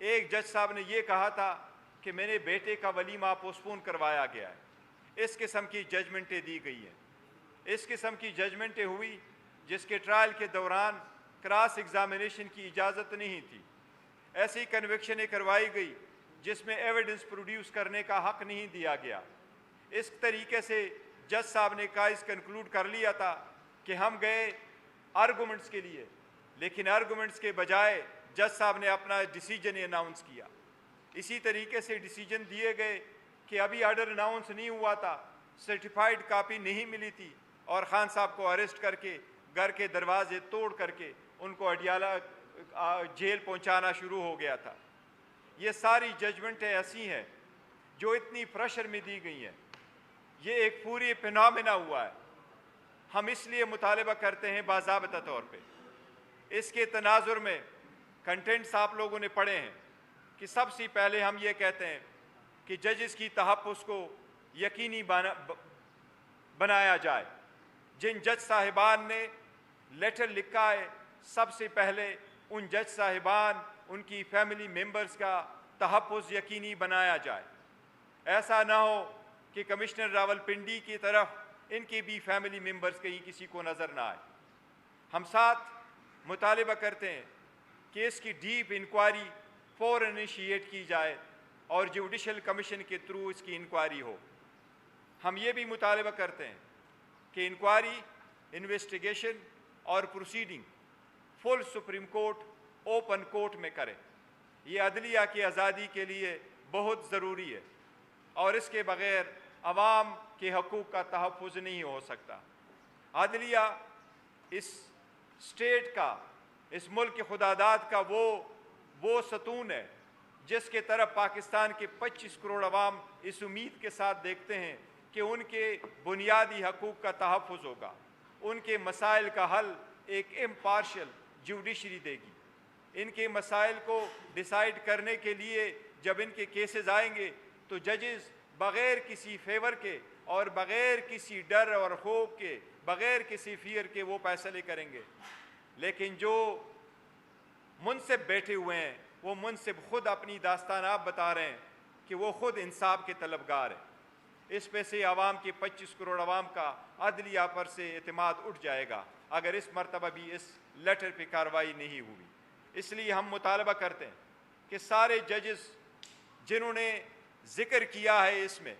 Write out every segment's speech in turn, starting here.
ایک جج صاحب نے یہ کہا تھا کہ میں نے بیٹے کا ولیمہ پوسٹپون کروایا گیا ہے۔ اس قسم کی ججمنٹیں دی گئی ہیں، اس قسم کی ججمنٹیں ہوئی جس کے ٹرائل کے دوران کراس ایگزامینیشن کی اجازت نہیں تھی، ایسی کنوکشنیں کروائی گئی جس میں ایویڈنس پروڈیوس کرنے کا حق نہیں دیا گیا۔ اس طریقے سے جج صاحب نے کیس کنکلوڈ کر لیا تھا کہ ہم گئے آرگومنٹس کے لیے، لیکن آرگومنٹس کے بجائے جج صاحب نے اپنا ڈیسیجن اناؤنس کیا۔ اسی طریقے سے ڈیسیجن دیے گئے کہ ابھی آرڈر اناؤنس نہیں ہوا تھا، سرٹیفائیڈ کاپی نہیں ملی تھی، اور خان صاحب کو اریسٹ کر کے گھر کے دروازے توڑ کر کے ان کو اڈیالہ جیل پہنچانا شروع ہو گیا تھا۔ یہ ساری ججمنٹیں ایسی ہیں جو اتنی پریشر میں دی گئی ہیں، یہ ایک پوری فینامنا ہوا ہے۔ ہم اس لیے مطالبہ کرتے ہیں باضابطہ طور پہ، اس کے تناظر میں کنٹینٹس آپ لوگوں نے پڑھے ہیں کہ سب سے پہلے ہم یہ کہتے ہیں کہ ججز کی تحفظ کو یقینی بنایا جائے۔ جن جج صاحبان نے لیٹر لکھا ہے، سب سے پہلے ان جج صاحبان، ان کی فیملی ممبرز کا تحفظ یقینی بنایا جائے۔ ایسا نہ ہو کہ کمشنر راولپنڈی کی طرف ان کی بھی فیملی ممبرز کہیں کسی کو نظر نہ آئے۔ ہم ساتھ مطالبہ کرتے ہیں کہ اس کی ڈیپ انکوائری فوراً انیشیٹ کی جائے اور جوڈیشل کمیشن کے تھرو اس کی انکوائری ہو۔ ہم یہ بھی مطالبہ کرتے ہیں کہ انکوائری، انویسٹیگیشن اور پروسیڈنگ فل سپریم کورٹ اوپن کورٹ میں کرے۔ یہ عدلیہ کی آزادی کے لیے بہت ضروری ہے، اور اس کے بغیر عوام کے حقوق کا تحفظ نہیں ہو سکتا۔ عدلیہ اس اسٹیٹ کا، اس ملک کے خداداد کا وہ ستون ہے جس کے طرف پاکستان کے 25 کروڑ عوام اس امید کے ساتھ دیکھتے ہیں کہ ان کے بنیادی حقوق کا تحفظ ہوگا، ان کے مسائل کا حل ایک امپارشل جوڈیشری دے گی۔ ان کے مسائل کو ڈیسائیڈ کرنے کے لیے جب ان کے کیسز آئیں گے تو ججز بغیر کسی فیور کے اور بغیر کسی ڈر اور خوف کے، بغیر کسی فیئر کے وہ فیصلے کریں گے۔ لیکن جو منصب بیٹھے ہوئے ہیں، وہ منصب خود اپنی داستان آپ بتا رہے ہیں کہ وہ خود انصاف کے طلبگار ہیں۔ اس پہ سے عوام کے 25 کروڑ عوام کا عدلیہ پر سے اعتماد اٹھ جائے گا اگر اس مرتبہ بھی اس لیٹر پہ کارروائی نہیں ہوئی۔ اس لیے ہم مطالبہ کرتے ہیں کہ سارے ججز جنہوں نے ذکر کیا ہے اس میں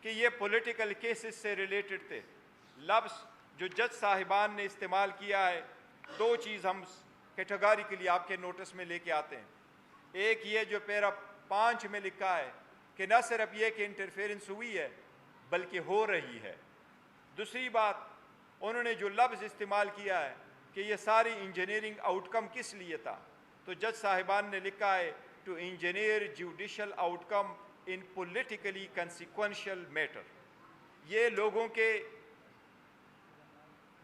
کہ یہ پولیٹیکل کیسز سے ریلیٹڈ تھے، لفظ جو جج صاحبان نے استعمال کیا ہے، دو چیز ہم کیٹیگوریکلی آپ کے نوٹس میں لے کے آتے ہیں۔ ایک یہ جو پیرا 5 میں لکھا ہے کہ نہ صرف یہ کہ انٹرفیرنس ہوئی ہے بلکہ ہو رہی ہے۔ دوسری بات، انہوں نے جو لفظ استعمال کیا ہے کہ یہ ساری انجینئرنگ آؤٹ کم کس لیے تھا، تو جج صاحبان نے لکھا ہے to engineer judicial outcome in politically consequential matter. یہ لوگوں کے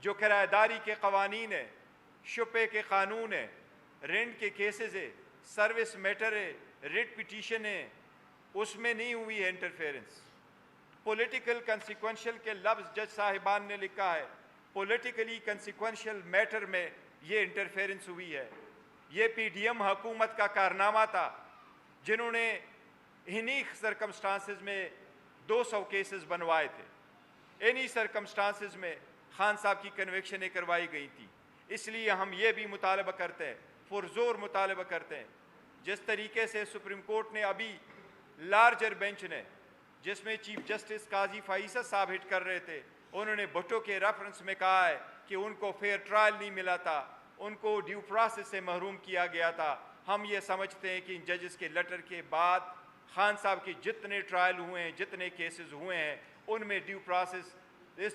جو کرایہ داری کے قوانین ہیں، شپے کے قانون ہیں، رینٹ کے کیسز ہے، سروس میٹر ہے، ریٹ پٹیشن ہے، اس میں نہیں ہوئی ہے انٹرفیرنس۔ پولیٹیکل کنسیکوینشل کے لفظ جج صاحبان نے لکھا ہے، پولیٹیکلی کنسیکوینشل میٹر میں یہ انٹرفیرنس ہوئی ہے۔ یہ پی ڈی ایم حکومت کا کارنامہ تھا جنہوں نے انہی سرکمسٹانسز میں 200 کیسز بنوائے تھے، انہی سرکمسٹانسز میں خان صاحب کی کنوکشنیں کروائی گئی تھی۔ اس لیے ہم یہ بھی مطالبہ کرتے ہیں، پرزور مطالبہ کرتے ہیں، جس طریقے سے سپریم کورٹ نے ابھی لارجر بینچ نے، جس میں چیف جسٹس قاضی فائصہ صاحب ہٹ کر رہے تھے، انہوں نے بھٹو کے ریفرنس میں کہا ہے کہ ان کو فیئر ٹرائل نہیں ملا تھا، ان کو ڈیو پروسیس سے محروم کیا گیا تھا۔ ہم یہ سمجھتے ہیں کہ ان ججز کے لیٹر کے بعد خان صاحب کے جتنے ٹرائل ہوئے ہیں، جتنے کیسز ہوئے ہیں، ان میں ڈیو پروسیس اس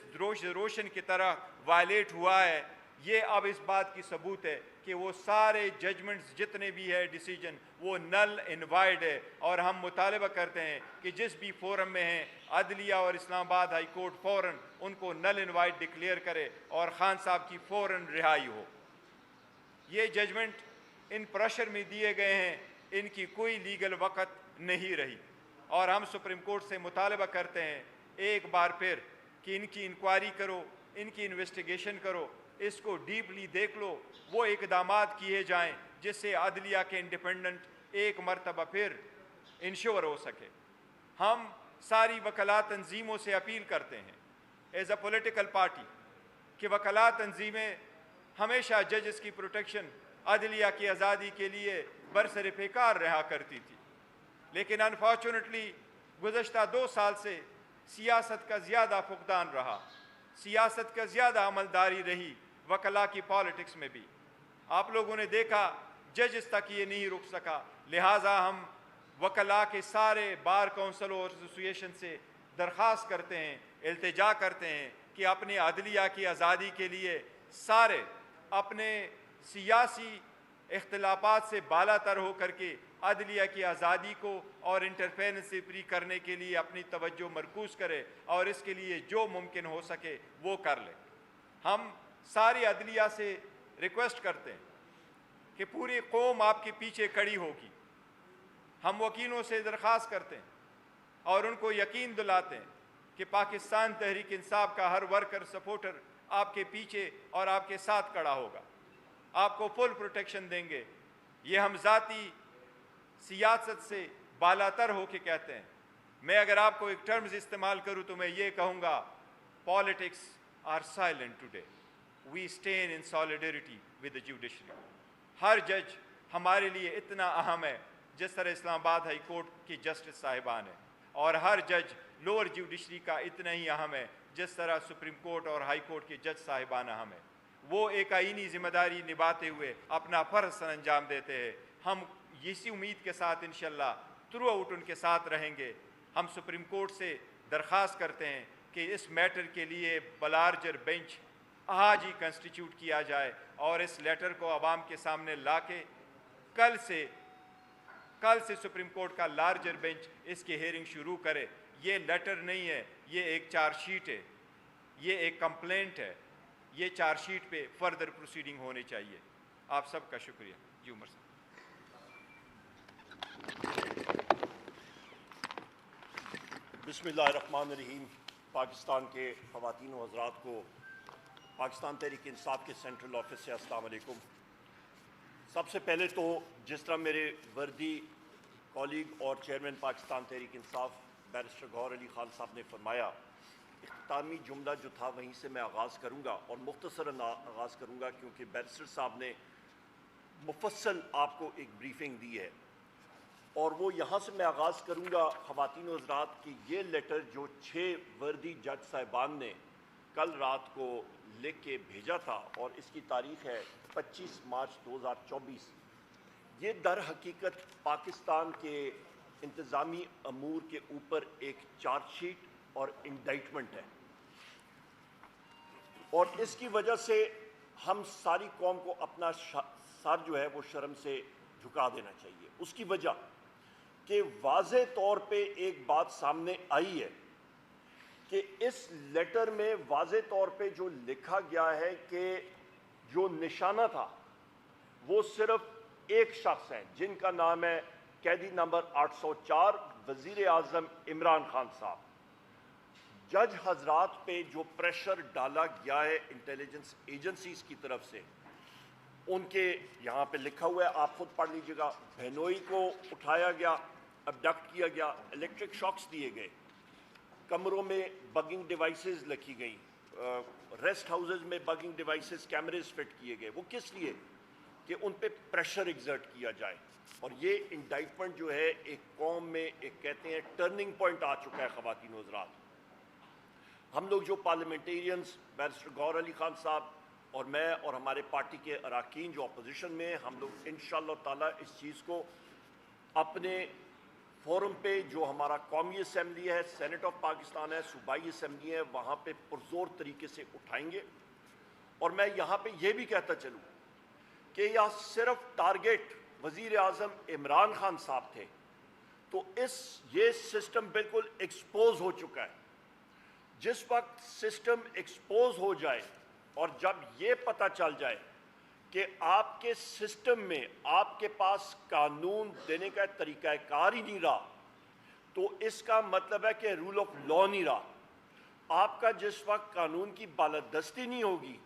روشن کی طرح وائلیٹ ہوا ہے۔ یہ اب اس بات کی ثبوت ہے کہ وہ سارے ججمنٹس جتنے بھی ہے ڈیسیجن وہ نل انوائڈ ہے، اور ہم مطالبہ کرتے ہیں کہ جس بھی فورم میں ہیں عدلیہ اور اسلام آباد ہائی کورٹ فوراً ان کو نل انوائڈ ڈکلیئر کرے اور خان صاحب کی فوراً رہائی ہو۔ یہ ججمنٹ ان پریشر میں دیے گئے ہیں، ان کی کوئی لیگل وقت نہیں رہی، اور ہم سپریم کورٹ سے مطالبہ کرتے ہیں ایک بار پھر کہ ان کی انکوائری کرو، ان کی انویسٹیگیشن کرو، اس کو ڈیپلی دیکھ لو، وہ اقدامات کیے جائیں جس سے عدلیہ کے انڈیپینڈنٹ ایک مرتبہ پھر انشور ہو سکے۔ ہم ساری وکلاء تنظیموں سے اپیل کرتے ہیں ایز اے پولیٹیکل پارٹی کہ وکلاء تنظیمیں ہمیشہ ججز کی پروٹیکشن، عدلیہ کی آزادی کے لیے برسر پیکار رہا کرتی تھی، لیکن انفارچونیٹلی گزشتہ 2 سال سے سیاست کا زیادہ فقدان رہا، سیاست کا زیادہ عملداری رہی وکلاء کی پالیٹکس میں بھی۔ آپ لوگوں نے دیکھا ججز تک یہ نہیں رک سکا، لہٰذا ہم وکلاء کے سارے بار کونسل اور ایسوسیشن سے درخواست کرتے ہیں، التجا کرتے ہیں کہ اپنی عدلیہ کی آزادی کے لیے سارے اپنے سیاسی اختلافات سے بالا تر ہو کر کے عدلیہ کی آزادی کو اور انٹرفیرنس سے فری کرنے کے لیے اپنی توجہ مرکوز کرے اور اس کے لیے جو ممکن ہو سکے وہ کر لے۔ ہم ساری عدلیہ سے ریکویسٹ کرتے ہیں کہ پوری قوم آپ کے پیچھے کھڑی ہوگی۔ ہم وکیلوں سے درخواست کرتے ہیں اور ان کو یقین دلاتے ہیں کہ پاکستان تحریک انصاف کا ہر ورکر سپورٹر آپ کے پیچھے اور آپ کے ساتھ کھڑا ہوگا، آپ کو فل پروٹیکشن دیں گے۔ یہ ہم ذاتی سیاست سے بالا تر ہو کے کہتے ہیں۔ میں اگر آپ کو ایک ٹرمز استعمال کروں تو میں یہ کہوں گا، politics are silent today, we stand in solidarity with the judiciary. ہر جج ہمارے لیے اتنا اہم ہے جس طرح اسلام آباد ہائی کورٹ کی جسٹس صاحبان ہیں، اور ہر جج لوور جوڈیشری کا اتنا ہی اہم ہے جس طرح سپریم کورٹ اور ہائی کورٹ کے جج صاحبان اہم ہیں۔ وہ ایک آئینی ذمہ داری نبھاتے ہوئے اپنا فرض سر انجام دیتے ہیں۔ ہم اسی امید کے ساتھ انشاءاللہ تھرو آؤٹ ان کے ساتھ رہیں گے۔ ہم سپریم کورٹ سے درخواست کرتے ہیں کہ اس میٹر کے لیے بلارجر بینچ آج ہی کنسٹیٹیوٹ کیا جائے اور اس لیٹر کو عوام کے سامنے لا کے کل سے سپریم کورٹ کا لارجر بینچ اس کی ہیئرنگ شروع کرے۔ یہ لیٹر نہیں ہے، یہ ایک چارج شیٹ ہے، یہ ایک کمپلینٹ ہے، یہ چارج شیٹ پہ فردر پروسیڈنگ ہونی چاہیے۔ آپ سب کا شکریہ۔ جی عمر صاحب۔ بسم اللہ الرحمن الرحیم۔ پاکستان کے خواتین و حضرات کو پاکستان تحریک انصاف کے سینٹرل آفس سے السلام علیکم۔ سب سے پہلے تو جس طرح میرے وردی کولیگ اور چیئرمین پاکستان تحریک انصاف بیرسٹر گوہر علی خان صاحب نے فرمایا، اختتامی جملہ جو تھا وہیں سے میں آغاز کروں گا اور مختصراً آغاز کروں گا کیونکہ بیرسٹر صاحب نے مفصل آپ کو ایک بریفنگ دی ہے، اور وہ یہاں سے میں آغاز کروں گا خواتین و حضرات کہ یہ لیٹر جو 6 وردی جج صاحبان نے کل رات کو لکھ کے بھیجا تھا اور اس کی تاریخ ہے 25 مارچ 2024، یہ در حقیقت پاکستان کے انتظامی امور کے اوپر ایک چارج شیٹ اور انڈائٹمنٹ ہے، اور اس کی وجہ سے ہم ساری قوم کو اپنا سر جو ہے وہ شرم سے جھکا دینا چاہیے۔ اس کی وجہ کہ واضح طور پہ ایک بات سامنے آئی ہے کہ اس لیٹر میں واضح طور پہ جو لکھا گیا ہے کہ جو نشانہ تھا وہ صرف ایک شخص ہے جن کا نام ہے قیدی نمبر 804 وزیر اعظم عمران خان صاحب۔ جج حضرات پہ جو پریشر ڈالا گیا ہے انٹیلیجنس ایجنسیز کی طرف سے، ان کے یہاں پہ لکھا ہوا ہے، آپ خود پڑھ لیجئے گا، بہنوئی کو اٹھایا گیا، ابڈکٹ کیا گیا، الیکٹرک شاکس دیے گئے، کمروں میں بگنگ ڈیوائسز لکھی گئیں، ریسٹ ہاؤسز میں بگنگ ڈیوائسز کیمریز فٹ کیے گئے۔ وہ کس لیے؟ کہ ان پہ پریشر ایگزرٹ کیا جائے۔ اور یہ انڈائٹمنٹ جو ہے ایک قوم میں ایک کہتے ہیں ٹرننگ پوائنٹ آ چکا ہے خواتین و حضرات۔ ہم لوگ جو پارلیمنٹیرینز بیرسٹر گوہر علی خان صاحب اور میں اور ہمارے پارٹی کے اراکین جو اپوزیشن میں ہیں، ہم لوگ انشاءاللہ تعالیٰ اس چیز کو اپنے فورم پہ جو ہمارا قومی اسمبلی ہے، سینٹ آف پاکستان ہے، صوبائی اسمبلی ہے، وہاں پہ پرزور طریقے سے اٹھائیں گے۔ اور میں یہاں پہ یہ بھی کہتا چلوں کہ یہ صرف ٹارگیٹ وزیر اعظم عمران خان صاحب تھے، تو یہ سسٹم بالکل ایکسپوز ہو چکا ہے۔ جس وقت سسٹم ایکسپوز ہو جائے اور جب یہ پتہ چل جائے کہ آپ کے سسٹم میں آپ کے پاس قانون دینے کا طریقہ کار ہی نہیں رہا، تو اس کا مطلب ہے کہ رول آف لا نہیں رہا۔ آپ کا جس وقت قانون کی بالادستی نہیں ہوگی،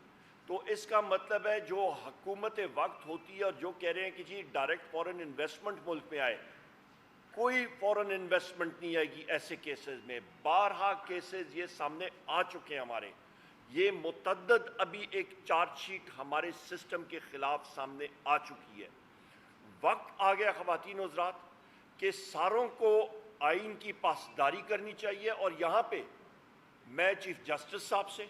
تو اس کا مطلب ہے جو حکومت وقت ہوتی ہے اور جو کہہ رہے ہیں کہ جی ڈائریکٹ فورن انویسٹمنٹ ملک میں آئے، کوئی فورن انویسٹمنٹ نہیں آئے گی ایسے کیسز میں. بارہا کیسز یہ سامنے آ چکے ہیں ہمارے. یہ متعدد ابھی ایک چارج شیٹ ہمارے سسٹم کے خلاف سامنے آ چکی ہے. وقت آ گیا خواتین و حضرات کہ ساروں کو آئین کی پاسداری کرنی چاہیے. اور یہاں پہ میں چیف جسٹس صاحب سے،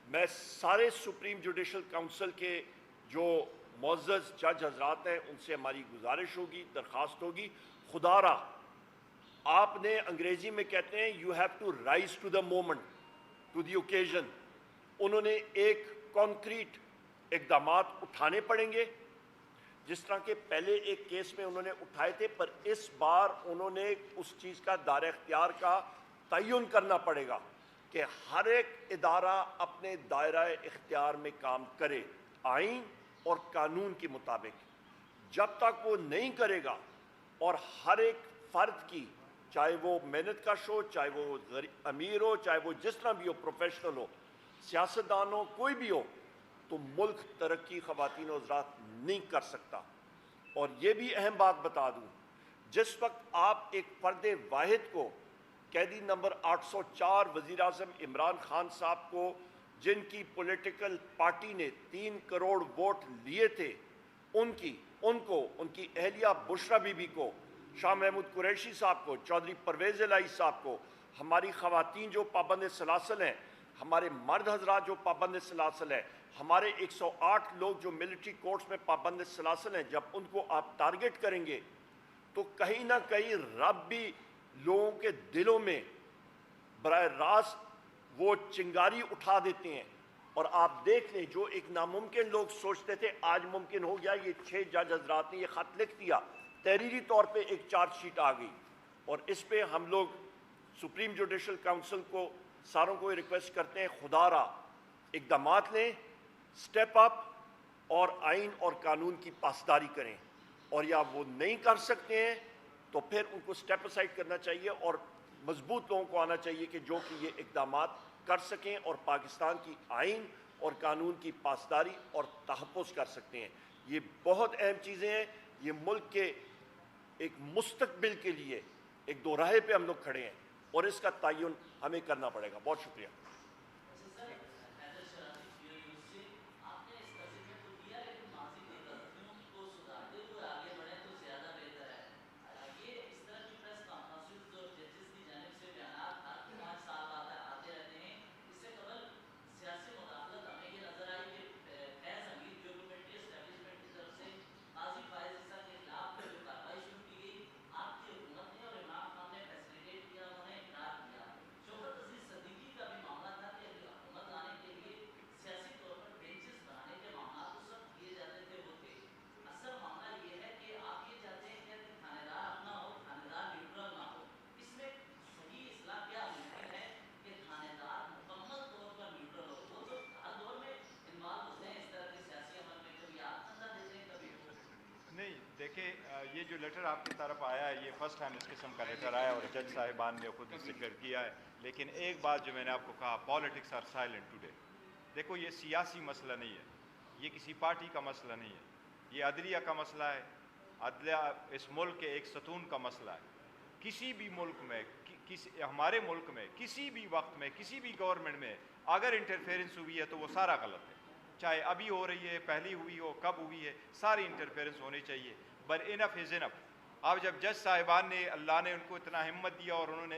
میں سارے سپریم جوڈیشل کونسل کے جو معزز جج حضرات ہیں ان سے ہماری گزارش ہوگی، درخواست ہوگی، خدا را آپ نے انگریزی میں کہتے ہیں you have to rise to the moment, to the occasion. انہوں نے ایک کانکریٹ اقدامات اٹھانے پڑیں گے جس طرح کہ پہلے ایک کیس میں انہوں نے اٹھائے تھے، پر اس بار انہوں نے اس چیز کا دائرہ اختیار کا تعین کرنا پڑے گا کہ ہر ایک ادارہ اپنے دائرہ اختیار میں کام کرے آئین اور قانون کے مطابق. جب تک وہ نہیں کرے گا اور ہر ایک فرد کی، چاہے وہ محنت کش ہو، چاہے وہ امیر ہو، چاہے وہ جس طرح بھی ہو، پروفیشنل ہو، سیاستدان ہو، کوئی بھی ہو، تو ملک ترقی خواتین و حضرات نہیں کر سکتا. اور یہ بھی اہم بات بتا دوں، جس وقت آپ ایک فرد واحد کو، قیدی نمبر 804 وزیر اعظم عمران خان صاحب کو، جن کی پولیٹیکل پارٹی نے 3 کروڑ ووٹ لیے تھے، ان کی اہلیہ بشرا بی بی کو، شاہ محمود قریشی صاحب کو، چودھری پرویز الہی صاحب کو، ہماری خواتین جو پابند سلاسل ہیں، ہمارے مرد حضرات جو پابند سلاسل ہیں، ہمارے 108 لوگ جو ملٹری کورٹس میں پابند سلاسل ہیں، جب ان کو آپ ٹارگٹ کریں گے تو کہیں نہ کہیں رب بھی لوگوں کے دلوں میں براہ راست وہ چنگاری اٹھا دیتے ہیں. اور آپ دیکھ لیں جو ایک ناممکن لوگ سوچتے تھے آج ممکن ہو گیا. یہ 6 جج حضرات نے یہ خط لکھ دیا، تحریری طور پہ ایک چارج شیٹ آ گئی. اور اس پہ ہم لوگ سپریم جوڈیشل کونسل کو ساروں کو یہ ریکویسٹ کرتے ہیں، خدا را اقدامات لیں، سٹیپ اپ اور آئین اور قانون کی پاسداری کریں. اور یا وہ نہیں کر سکتے ہیں تو پھر ان کو سٹیپ اسائڈ کرنا چاہیے اور مضبوط لوگوں کو آنا چاہیے کہ جو کہ یہ اقدامات کر سکیں اور پاکستان کی آئین اور قانون کی پاسداری اور تحفظ کر سکتے ہیں. یہ بہت اہم چیزیں ہیں. یہ ملک کے ایک مستقبل کے لیے ایک دو راہے پہ ہم لوگ کھڑے ہیں اور اس کا تعین ہمیں کرنا پڑے گا. بہت شکریہ. نہیں دیکھیں، یہ جو لیٹر آپ کی طرف آیا ہے یہ فرسٹ ٹائم اس قسم کا لیٹر آیا اور جج صاحبان نے خود ذکر کیا ہے. لیکن ایک بات جو میں نے آپ کو کہا، پالیٹکس آر سائلنٹ ٹوڈے. دیکھو یہ سیاسی مسئلہ نہیں ہے، یہ کسی پارٹی کا مسئلہ نہیں ہے، یہ عدلیہ کا مسئلہ ہے. عدلیہ اس ملک کے ایک ستون کا مسئلہ ہے. کسی بھی ملک میں، ہمارے ملک میں کسی بھی وقت میں کسی بھی گورنمنٹ میں اگر انٹرفیرنس ہوئی ہے تو وہ سارا غلط ہے. چاہے ابھی ہو رہی ہے، پہلی ہوئی ہو، کب ہوئی ہے، ساری انٹرفیرنس ہونی چاہیے. بٹ انف از انف. اب جب جج صاحبان نے، اللہ نے ان کو اتنا ہمت دیا اور انہوں نے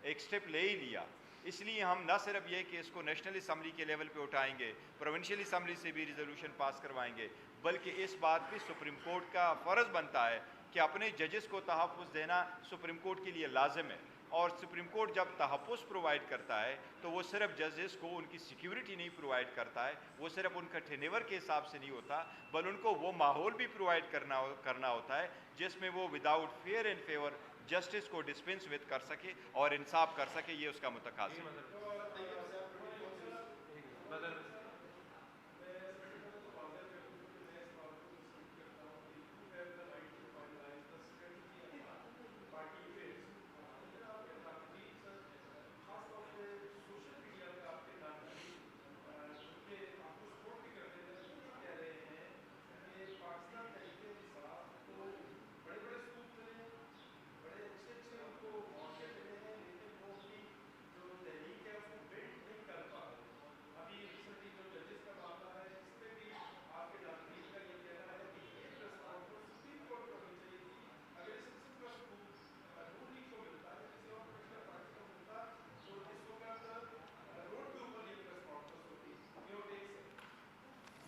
ایک سٹیپ لے ہی لیا، اس لیے ہم نہ صرف یہ کہ اس کو نیشنل اسمبلی کے لیول پہ اٹھائیں گے، پروونشل اسمبلی سے بھی ریزولوشن پاس کروائیں گے، بلکہ اس بات پہ سپریم کورٹ کا فرض بنتا ہے کہ اپنے ججز کو تحفظ دینا سپریم کورٹ کے لیے لازم ہے. اور سپریم کورٹ جب تحفظ پرووائڈ کرتا ہے تو وہ صرف ججز کو ان کی سیکیورٹی نہیں پرووائڈ کرتا ہے، وہ صرف ان کا ٹینیور کے حساب سے نہیں ہوتا، بل ان کو وہ ماحول بھی پرووائڈ کرنا ہوتا ہے جس میں وہ without fear and favour justice کو ڈسپنس وتھ کر سکے اور انصاف کر سکے. یہ اس کا متقاضی ہے.